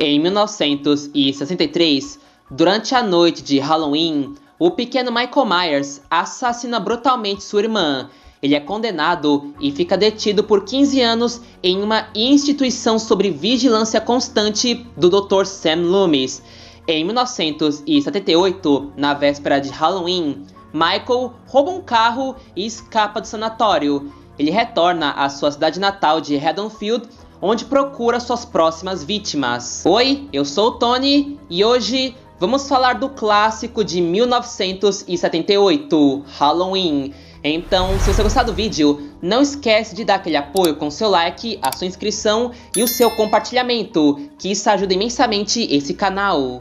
Em 1963, durante a noite de Halloween, o pequeno Michael Myers assassina brutalmente sua irmã. Ele é condenado e fica detido por 15 anos em uma instituição sob vigilância constante do Dr. Sam Loomis. Em 1978, na véspera de Halloween, Michael rouba um carro e escapa do sanatório. Ele retorna à sua cidade natal de Haddonfield, onde procura suas próximas vítimas. Oi, eu sou o Tony e hoje vamos falar do clássico de 1978, Halloween. Então, se você gostar do vídeo, não esquece de dar aquele apoio com seu like, a sua inscrição e o seu compartilhamento, que isso ajuda imensamente esse canal.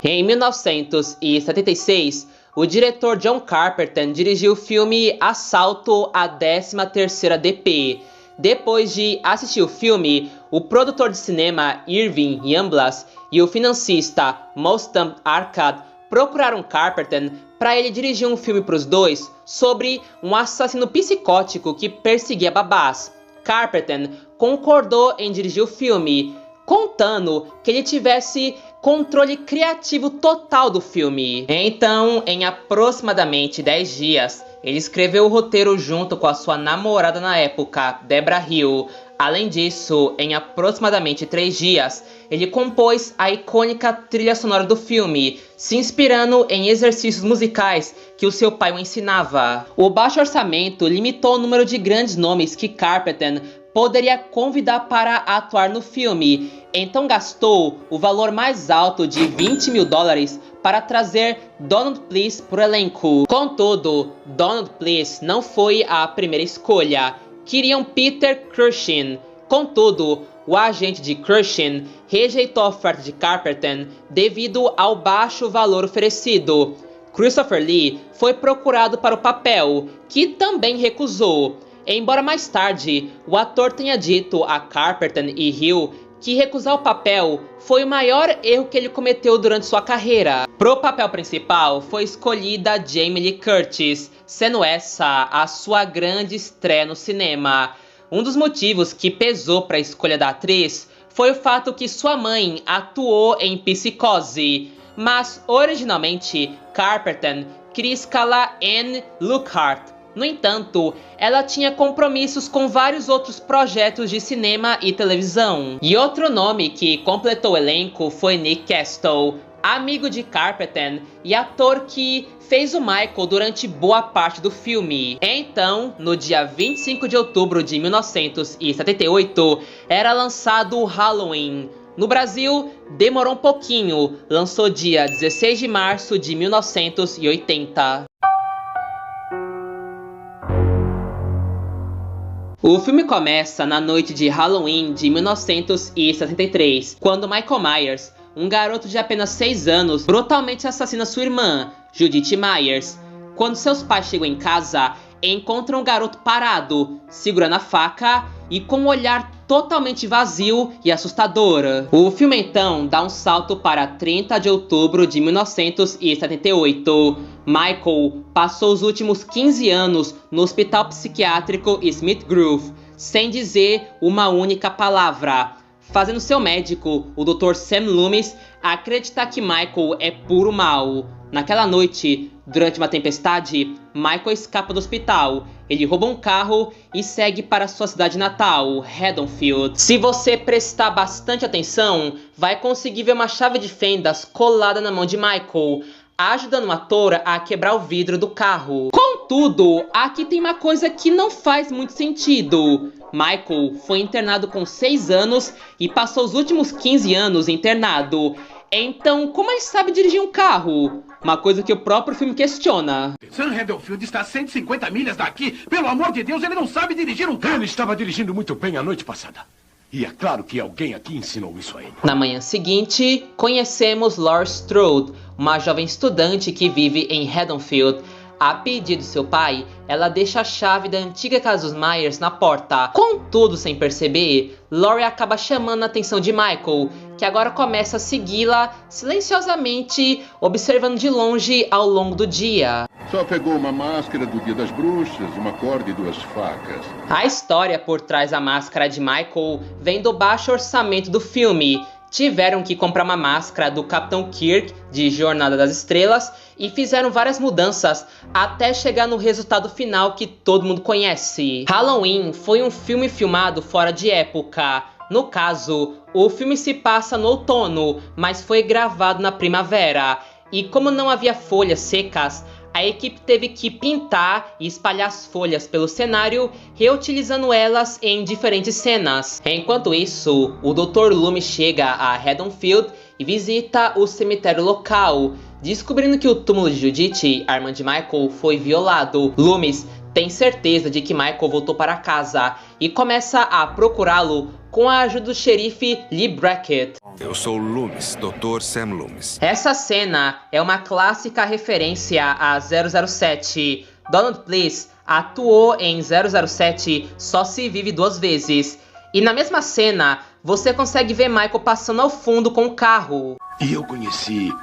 Em 1976, o diretor John Carpenter dirigiu o filme Assalto à 13ª DP. Depois de assistir o filme, o produtor de cinema Irving Yamblas e o financista Mostan Arkad procuraram Carpenter para ele dirigir um filme para os dois sobre um assassino psicótico que perseguia babás. Carpenter concordou em dirigir o filme, contando que ele tivesse controle criativo total do filme. Então, em aproximadamente 10 dias, ele escreveu o roteiro junto com a sua namorada na época, Debra Hill. Além disso, em aproximadamente 3 dias, ele compôs a icônica trilha sonora do filme, se inspirando em exercícios musicais que o seu pai o ensinava. O baixo orçamento limitou o número de grandes nomes que Carpenter poderia convidar para atuar no filme, então gastou o valor mais alto de $20 mil para trazer Donald Please para o elenco. Contudo, Donald Please não foi a primeira escolha. Queriam Peter Cushing. Contudo, o agente de Cushing rejeitou a oferta de Carpenter devido ao baixo valor oferecido. Christopher Lee foi procurado para o papel, que também recusou. Embora mais tarde o ator tenha dito a Carpenter e Hill que recusar o papel foi o maior erro que ele cometeu durante sua carreira. Pro papel principal foi escolhida Jamie Lee Curtis, sendo essa a sua grande estreia no cinema. Um dos motivos que pesou para a escolha da atriz foi o fato que sua mãe atuou em Psicose, mas originalmente Carpenter queria escalar Anne Lockhart. No entanto, ela tinha compromissos com vários outros projetos de cinema e televisão. E outro nome que completou o elenco foi Nick Castle, amigo de Carpenter e ator que fez o Michael durante boa parte do filme. Então, no dia 25 de outubro de 1978, era lançado o Halloween. No Brasil, demorou um pouquinho, lançou dia 16 de março de 1980. O filme começa na noite de Halloween de 1963, quando Michael Myers, um garoto de apenas 6 anos, brutalmente assassina sua irmã, Judith Myers. Quando seus pais chegam em casa, encontram o garoto parado, segurando a faca e com um olhar totalmente vazio e assustador. O filme então dá um salto para 30 de outubro de 1978. Michael passou os últimos 15 anos no hospital psiquiátrico Smith Grove, sem dizer uma única palavra, fazendo seu médico, o Dr. Sam Loomis, acreditar que Michael é puro mal. Naquela noite, durante uma tempestade, Michael escapa do hospital. Ele rouba um carro e segue para sua cidade natal, Haddonfield. Se você prestar bastante atenção, vai conseguir ver uma chave de fendas colada na mão de Michael, ajudando o ator a quebrar o vidro do carro. Contudo, aqui tem uma coisa que não faz muito sentido. Michael foi internado com 6 anos e passou os últimos 15 anos internado. Então, como ele sabe dirigir um carro? Uma coisa que o próprio filme questiona. Sam Haddonfield está a 150 milhas daqui. Pelo amor de Deus, ele não sabe dirigir um carro. Ele estava dirigindo muito bem a noite passada. E é claro que alguém aqui ensinou isso a ele. Na manhã seguinte, conhecemos Laurie Strode, uma jovem estudante que vive em Haddonfield. A pedido de seu pai, ela deixa a chave da antiga casa dos Myers na porta. Contudo, sem perceber, Laurie acaba chamando a atenção de Michael, que agora começa a segui-la silenciosamente, observando de longe ao longo do dia. Só pegou uma máscara do Dia das Bruxas, uma corda e 2 facas. A história por trás da máscara de Michael vem do baixo orçamento do filme. Tiveram que comprar uma máscara do Capitão Kirk de Jornada das Estrelas e fizeram várias mudanças até chegar no resultado final que todo mundo conhece. Halloween foi um filme filmado fora de época. No caso, o filme se passa no outono, mas foi gravado na primavera. E como não havia folhas secas, a equipe teve que pintar e espalhar as folhas pelo cenário, reutilizando elas em diferentes cenas. Enquanto isso, o Dr. Loomis chega a Haddonfield e visita o cemitério local, descobrindo que o túmulo de Judith, a irmã de Michael, foi violado. Loomis tem certeza de que Michael voltou para casa e começa a procurá-lo com a ajuda do xerife Lee Brackett. Eu sou Loomis, Dr. Sam Loomis. Essa cena é uma clássica referência a 007. Donald Please atuou em 007 Só Se Vive Duas Vezes. E na mesma cena, você consegue ver Michael passando ao fundo com o carro. E eu conheci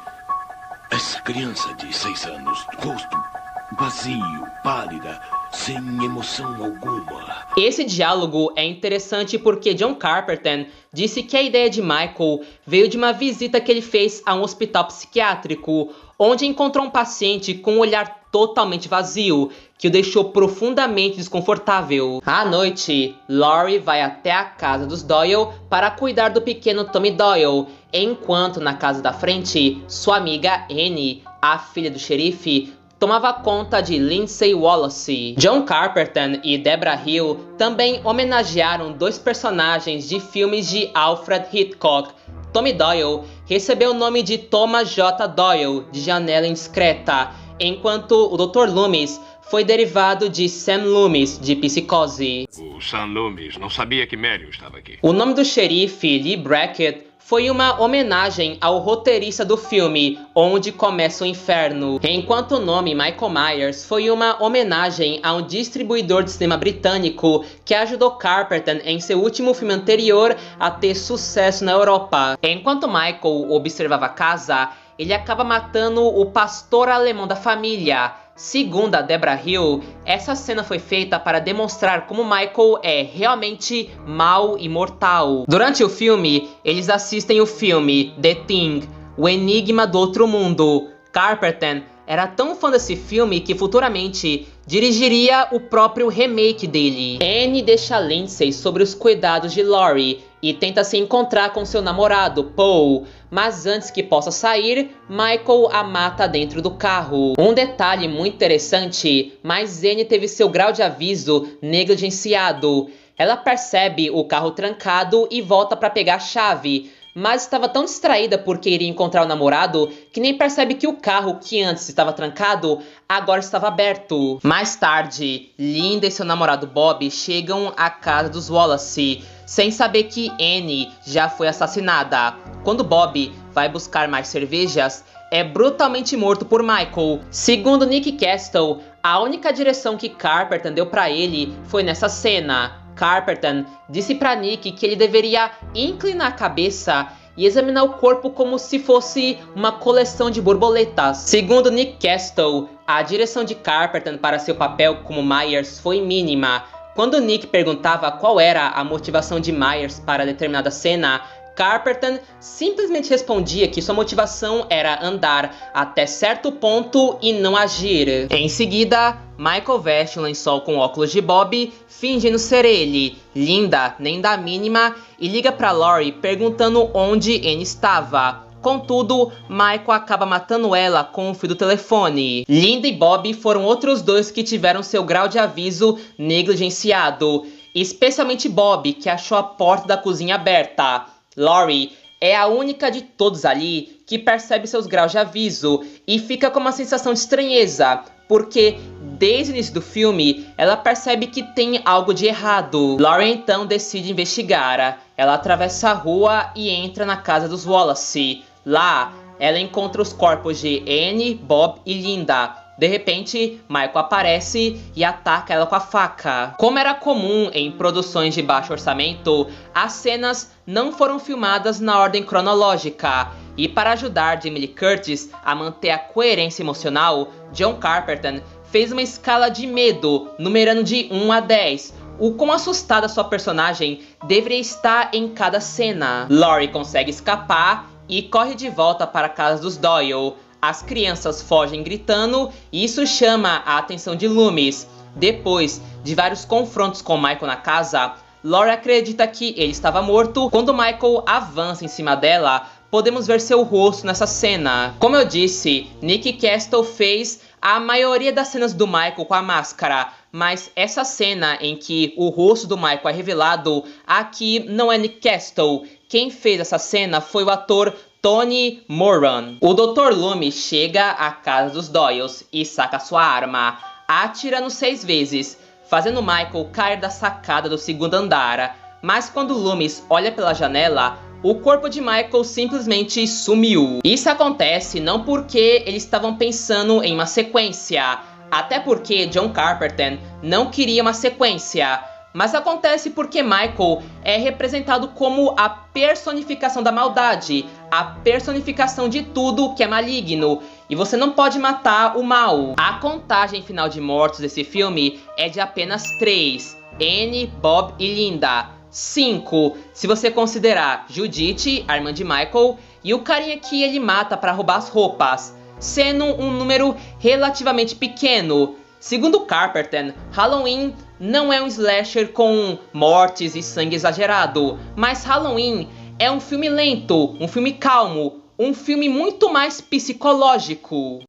essa criança de 6 anos, rosto vazio, pálida, sem emoção alguma. Esse diálogo é interessante porque John Carpenter disse que a ideia de Michael veio de uma visita que ele fez a um hospital psiquiátrico, onde encontrou um paciente com um olhar totalmente vazio, que o deixou profundamente desconfortável. À noite, Laurie vai até a casa dos Doyle para cuidar do pequeno Tommy Doyle, enquanto na casa da frente, sua amiga Annie, a filha do xerife, tomava conta de Lindsay Wallace. John Carpenter e Debra Hill também homenagearam 2 personagens de filmes de Alfred Hitchcock. Tommy Doyle recebeu o nome de Thomas J. Doyle, de Janela Indiscreta, enquanto o Dr. Loomis foi derivado de Sam Loomis, de Psicose. O Sam Loomis não sabia que Marion estava aqui. O nome do xerife, Lee Brackett, foi uma homenagem ao roteirista do filme Onde Começa o Inferno, enquanto o nome Michael Myers foi uma homenagem a um distribuidor de cinema britânico que ajudou Carpenter em seu último filme anterior a ter sucesso na Europa. Enquanto Michael observava a casa, ele acaba matando o pastor alemão da família. Segundo a Debra Hill, essa cena foi feita para demonstrar como Michael é realmente mau e mortal. Durante o filme, eles assistem o filme The Thing, O Enigma do Outro Mundo. Carpenter era tão fã desse filme que futuramente dirigiria o próprio remake dele. Annie deixa Lindsay sobre os cuidados de Laurie e tenta se encontrar com seu namorado, Paul, mas antes que possa sair, Michael a mata dentro do carro. Um detalhe muito interessante, mas Annie teve seu grau de aviso negligenciado. Ela percebe o carro trancado e volta para pegar a chave, mas estava tão distraída porque iria encontrar o namorado que nem percebe que o carro que antes estava trancado agora estava aberto. Mais tarde, Linda e seu namorado Bob chegam à casa dos Wallace, sem saber que Annie já foi assassinada. Quando Bob vai buscar mais cervejas, é brutalmente morto por Michael. Segundo Nick Castle, a única direção que Carpenter deu para ele foi nessa cena. Carpenter disse para Nick que ele deveria inclinar a cabeça e examinar o corpo como se fosse uma coleção de borboletas. Segundo Nick Castle, a direção de Carpenter para seu papel como Myers foi mínima. Quando Nick perguntava qual era a motivação de Myers para determinada cena, Carpenter simplesmente respondia que sua motivação era andar até certo ponto e não agir. Em seguida, Michael veste um lençol com óculos de Bob, fingindo ser ele. Linda nem dá a mínima e liga para Laurie perguntando onde Annie estava. Contudo, Michael acaba matando ela com o fio do telefone. Linda e Bob foram outros 2 que tiveram seu grau de aviso negligenciado, especialmente Bob, que achou a porta da cozinha aberta. Laurie é a única de todos ali que percebe seus graus de aviso e fica com uma sensação de estranheza, porque desde o início do filme ela percebe que tem algo de errado. Laurie então decide investigar. Ela atravessa a rua e entra na casa dos Wallace. Lá, ela encontra os corpos de Annie, Bob e Linda. De repente, Michael aparece e ataca ela com a faca. Como era comum em produções de baixo orçamento, as cenas não foram filmadas na ordem cronológica. E para ajudar Jamie Lee Curtis a manter a coerência emocional, John Carpenter fez uma escala de medo, numerando de 1 a 10. O quão assustada sua personagem deveria estar em cada cena. Laurie consegue escapar e corre de volta para a casa dos Doyle. As crianças fogem gritando e isso chama a atenção de Loomis. Depois de vários confrontos com Michael na casa, Laurie acredita que ele estava morto. Quando Michael avança em cima dela, podemos ver seu rosto nessa cena. Como eu disse, Nick Castle fez a maioria das cenas do Michael com a máscara, mas essa cena em que o rosto do Michael é revelado, aqui não é Nick Castle. Quem fez essa cena foi o ator Tony Moran. O Dr. Loomis chega à casa dos Doyles e saca sua arma, atirando 6 vezes, fazendo Michael cair da sacada do 2º andar. Mas quando Loomis olha pela janela, o corpo de Michael simplesmente sumiu. Isso acontece não porque eles estavam pensando em uma sequência, até porque John Carpenter não queria uma sequência, mas acontece porque Michael é representado como a personificação da maldade, a personificação de tudo que é maligno, e você não pode matar o mal. A contagem final de mortos desse filme é de apenas 3, Annie, Bob e Linda. 5, se você considerar Judith, a irmã de Michael, e o carinha que ele mata para roubar as roupas, sendo um número relativamente pequeno. Segundo Carpenter, Halloween não é um slasher com mortes e sangue exagerado, mas Halloween é um filme lento, um filme calmo, um filme muito mais psicológico.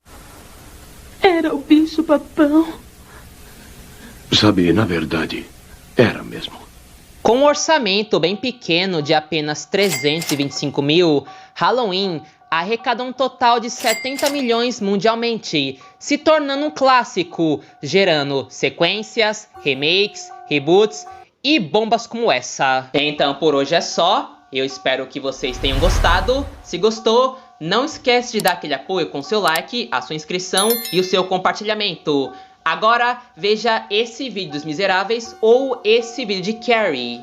Era o bicho-papão. Sabe, na verdade, era mesmo. Com um orçamento bem pequeno de apenas 325 mil, Halloween arrecadou um total de 70 milhões mundialmente, se tornando um clássico, gerando sequências, remakes, reboots e bombas como essa. Então por hoje é só, eu espero que vocês tenham gostado. Se gostou, não esquece de dar aquele apoio com seu like, a sua inscrição e o seu compartilhamento. Agora veja esse vídeo dos Miseráveis ou esse vídeo de Carrie.